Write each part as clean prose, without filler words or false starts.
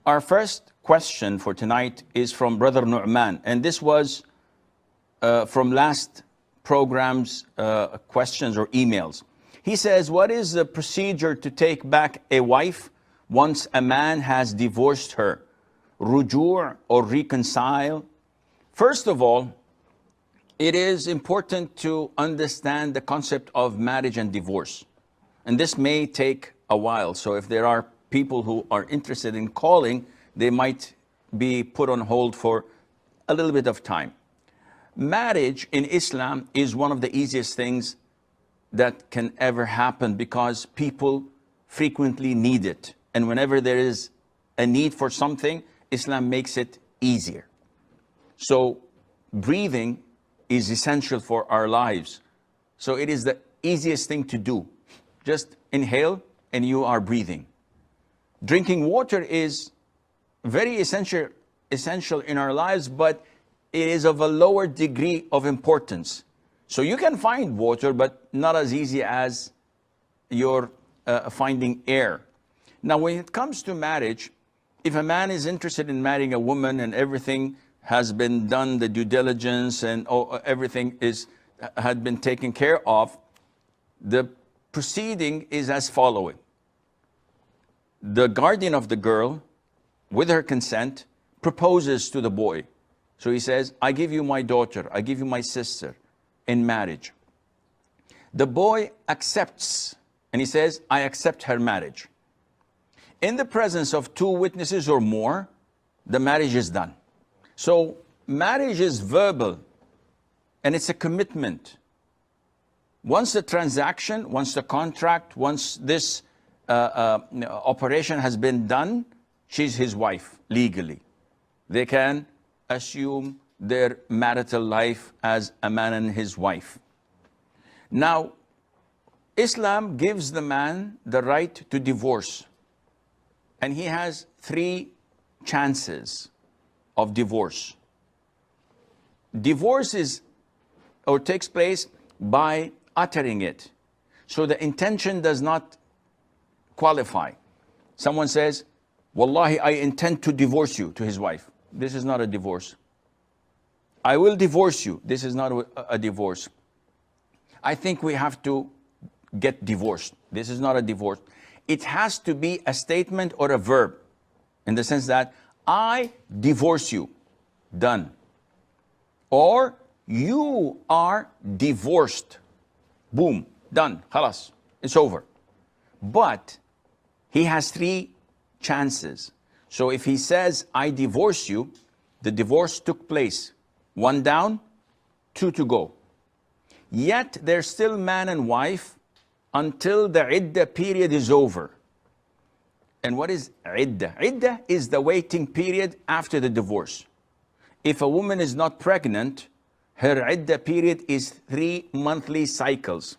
Our first question for tonight is from Brother Nu'man, and this was from last program's questions or emails. He says, what is the procedure to take back a wife once a man has divorced her? Ruju' or reconcile? First of all, it is important to understand the concept of marriage and divorce. And this may take a while. So if there are people who are interested in calling, they might be put on hold for a little bit of time. Marriage in Islam is one of the easiest things that can ever happen because people frequently need it. And whenever there is a need for something, Islam makes it easier. So breathing is essential for our lives. So it is the easiest thing to do. Just inhale and you are breathing. Drinking water is very essential in our lives, but it is of a lower degree of importance. So you can find water, but not as easy as you're finding air. Now, when it comes to marriage, if a man is interested in marrying a woman and everything has been done, the due diligence and everything had been taken care of, the proceeding is as following. The guardian of the girl, with her consent, proposes to the boy. So he says, I give you my daughter, I give you my sister in marriage. The boy accepts, and he says, I accept her marriage. In the presence of two witnesses or more, the marriage is done. So marriage is verbal, and it's a commitment. Once the transaction, once the contract, once this operation has been done, she's his wife legally. They can assume their marital life as a man and his wife. Now, Islam gives the man the right to divorce, and he has 3 chances of divorce. Divorce takes place by uttering it. So the intention does not qualify. Someone says, Wallahi, I intend to divorce you, to his wife. This is not a divorce. I will divorce you. This is not a divorce. I think we have to get divorced. This is not a divorce. It has to be a statement or a verb, in the sense that I divorce you. Done. Or you are divorced. Boom. Done. Khalas. It's over. But he has 3 chances. So if he says, I divorce you, the divorce took place. 1 down, 2 to go. Yet they're still man and wife until the Iddah period is over. And what is Iddah? Iddah is the waiting period after the divorce. If a woman is not pregnant, her Iddah period is 3 monthly cycles.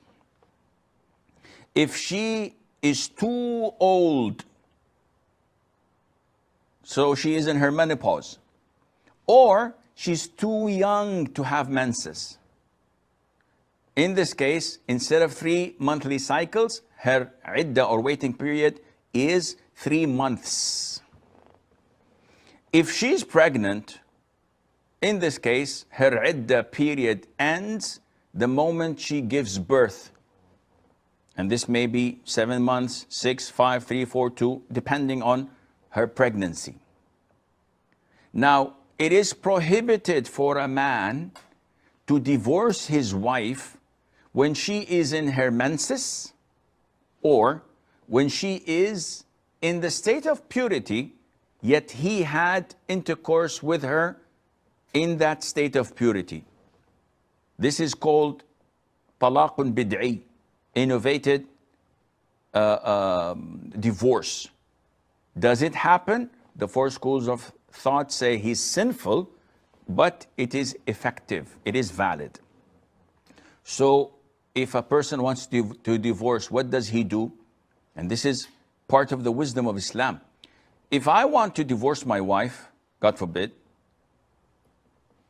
If she is too old, so she is in her menopause, or she's too young to have menses. In this case, instead of 3 monthly cycles, her Iddah or waiting period is 3 months. If she's pregnant, in this case, her Iddah period ends the moment she gives birth. And this may be 7 months, 6, 5, 3, 4, 2, depending on her pregnancy. Now, it is prohibited for a man to divorce his wife when she is in her menses or when she is in the state of purity, yet he had intercourse with her in that state of purity. This is called talaqun bid'i, innovated divorce. Does it happen? The 4 schools of thought say he's sinful, but it is effective, it is valid. So if a person wants to divorce, what does he do? And this is part of the wisdom of Islam. If I want to divorce my wife, God forbid,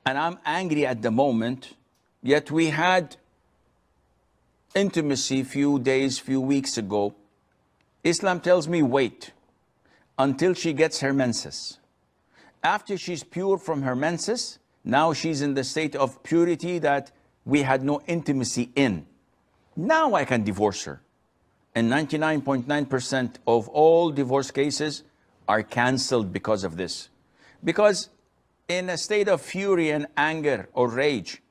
and I'm angry at the moment, yet we had intimacy few days, few weeks ago, Islam tells me, wait. until she gets her menses. After she's pure from her menses, now she's in the state of purity that we had no intimacy in. Now I can divorce her. And 99.9% of all divorce cases are canceled because of this. Because in a state of fury and anger or rage,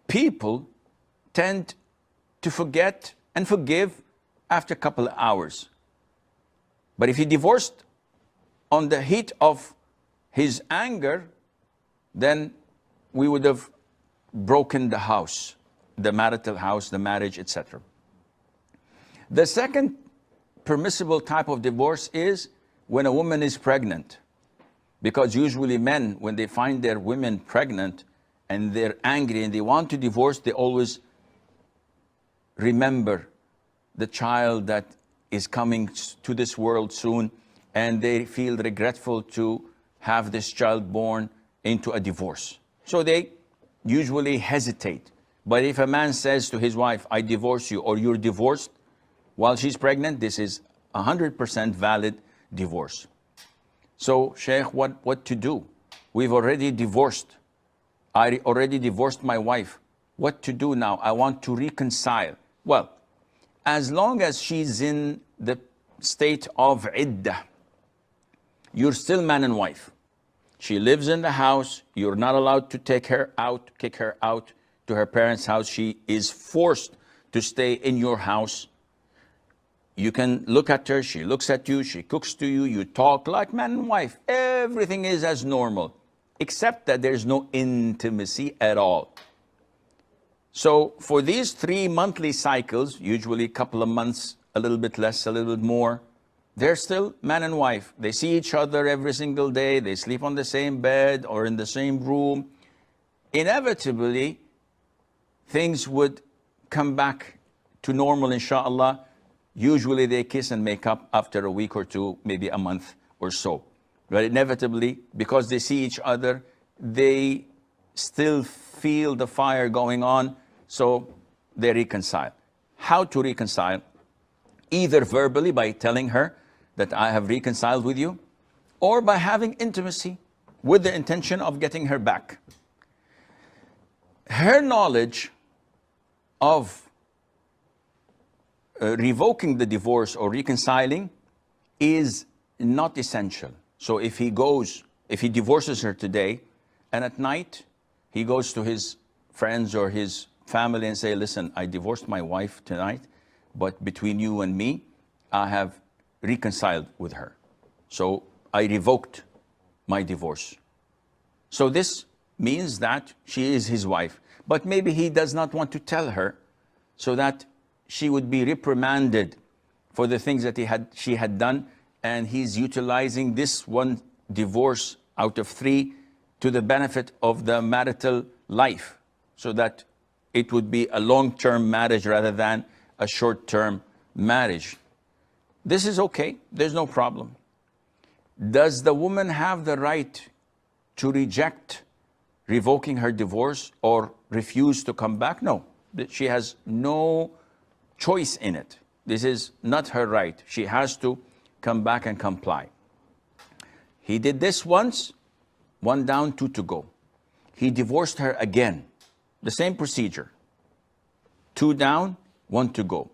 people tend to forget and forgive after a couple of hours. But if he divorced on the heat of his anger, then we would have broken the house, the marital house, the marriage, etc. The second permissible type of divorce is when a woman is pregnant. Because usually men, when they find their women pregnant and they're angry and they want to divorce, they always remember the child that is coming to this world soon, and they feel regretful to have this child born into a divorce. So they usually hesitate. But if a man says to his wife, I divorce you, or you're divorced, while she's pregnant, this is 100% valid divorce. So, Sheikh, what to do? We've already divorced. I already divorced my wife. What to do now? I want to reconcile. Well, as long as she's in the state of Iddah, you're still man and wife. She lives in the house. You're not allowed to take her out, kick her out to her parents' house. She is forced to stay in your house. You can look at her, she looks at you, she cooks to you, you talk like man and wife. Everything is as normal, except that there's no intimacy at all. So for these 3 monthly cycles, usually a couple of months, a little bit less, a little bit more, they're still man and wife. They see each other every single day, they sleep on the same bed or in the same room. Inevitably, things would come back to normal, inshallah. Usually they kiss and make up after a week or two, maybe a month or so. But inevitably, because they see each other, they still feel the fire going on, so they reconcile. How to reconcile? Either verbally, by telling her that I have reconciled with you, or by having intimacy with the intention of getting her back. Her knowledge of revoking the divorce or reconciling is not essential. So if he divorces her today, and at night he goes to his friends or his family and say, listen, I divorced my wife tonight, but between you and me, I have reconciled with her. So I revoked my divorce. So this means that she is his wife. But maybe he does not want to tell her, so that she would be reprimanded for the things that she had done, and he's utilizing this one divorce out of 3 to the benefit of the marital life, so that it would be a long-term marriage rather than a short-term marriage. This is okay, there's no problem. Does the woman have the right to reject revoking her divorce or refuse to come back? No, she has no choice in it. This is not her right. She has to come back and comply. He did this once, 1 down, 2 to go. He divorced her again. The same procedure. 2 down, 1 to go.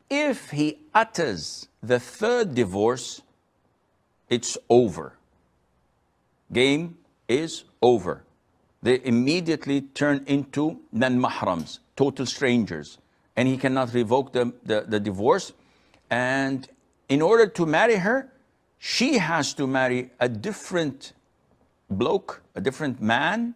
If he utters the 3rd divorce, it's over. Game is over. They immediately turn into non-mahrams, total strangers. And he cannot revoke the divorce. And in order to marry her, she has to marry a different bloke, a different man,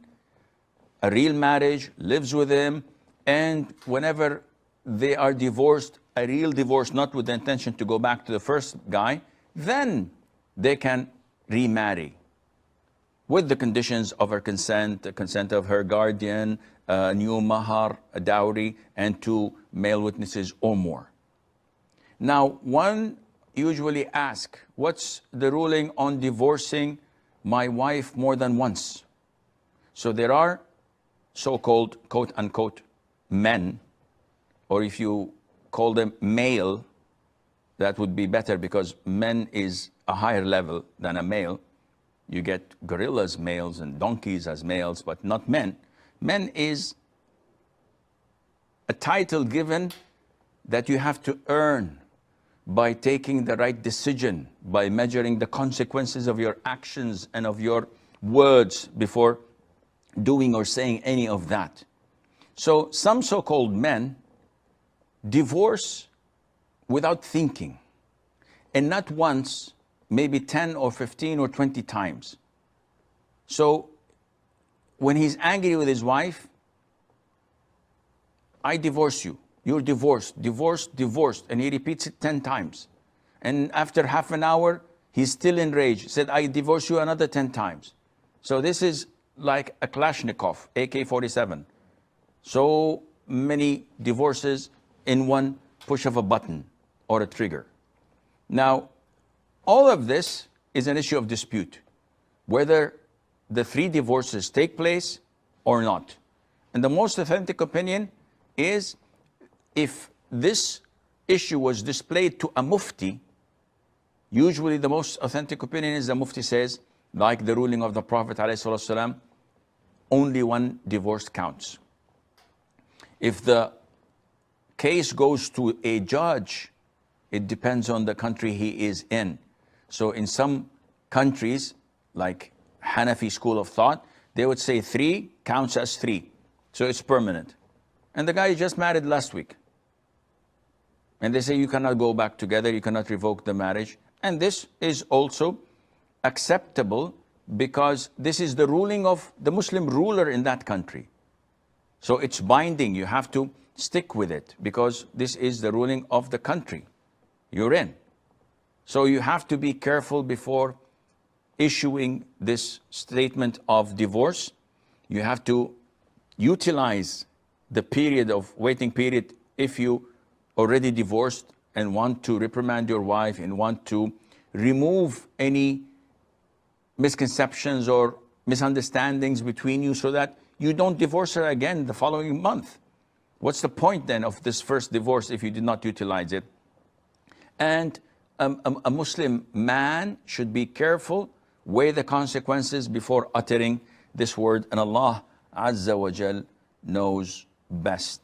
a real marriage, lives with him, and whenever they are divorced, a real divorce, not with the intention to go back to the first guy, then they can remarry with the conditions of her consent, the consent of her guardian, a new mahar, a dowry, and 2 male witnesses or more. Now, one usually asks, what's the ruling on divorcing my wife more than once? So there are so-called, quote-unquote, men, or if you call them male, that would be better, because men is a higher level than a male. You get gorillas males and donkeys as males, but not men. Men is a title given that you have to earn by taking the right decision, by measuring the consequences of your actions and of your words before doing or saying any of that. So some so-called men divorce without thinking, and not once, maybe 10 or 15 or 20 times. So when he's angry with his wife, I divorce you, you're divorced, divorced, divorced, and he repeats it 10 times. And after half an hour, he's still enraged, said, I divorce you another 10 times. So this is like a Kalashnikov, AK-47. So many divorces in one push of a button or a trigger. Now, all of this is an issue of dispute, whether the 3 divorces take place or not. And the most authentic opinion is, if this issue was displayed to a mufti, usually the most authentic opinion is the mufti says, like the ruling of the Prophet ﷺ, only 1 divorce counts. If the case goes to a judge, it depends on the country he is in. So in some countries, like Hanafi school of thought, they would say 3 counts as 3. So it's permanent. And the guy just married last week. And they say you cannot go back together, you cannot revoke the marriage. And this is also acceptable because this is the ruling of the Muslim ruler in that country. So it's binding, you have to stick with it because this is the ruling of the country you're in. So you have to be careful before issuing this statement of divorce. You have to utilize the period of waiting period if you already divorced and want to reprimand your wife and want to remove any misconceptions or misunderstandings between you so that you don't divorce her again the following month. What's the point then of this first divorce if you did not utilize it? And a Muslim man should be careful, weigh the consequences before uttering this word, and Allah Azza wa Jal knows best.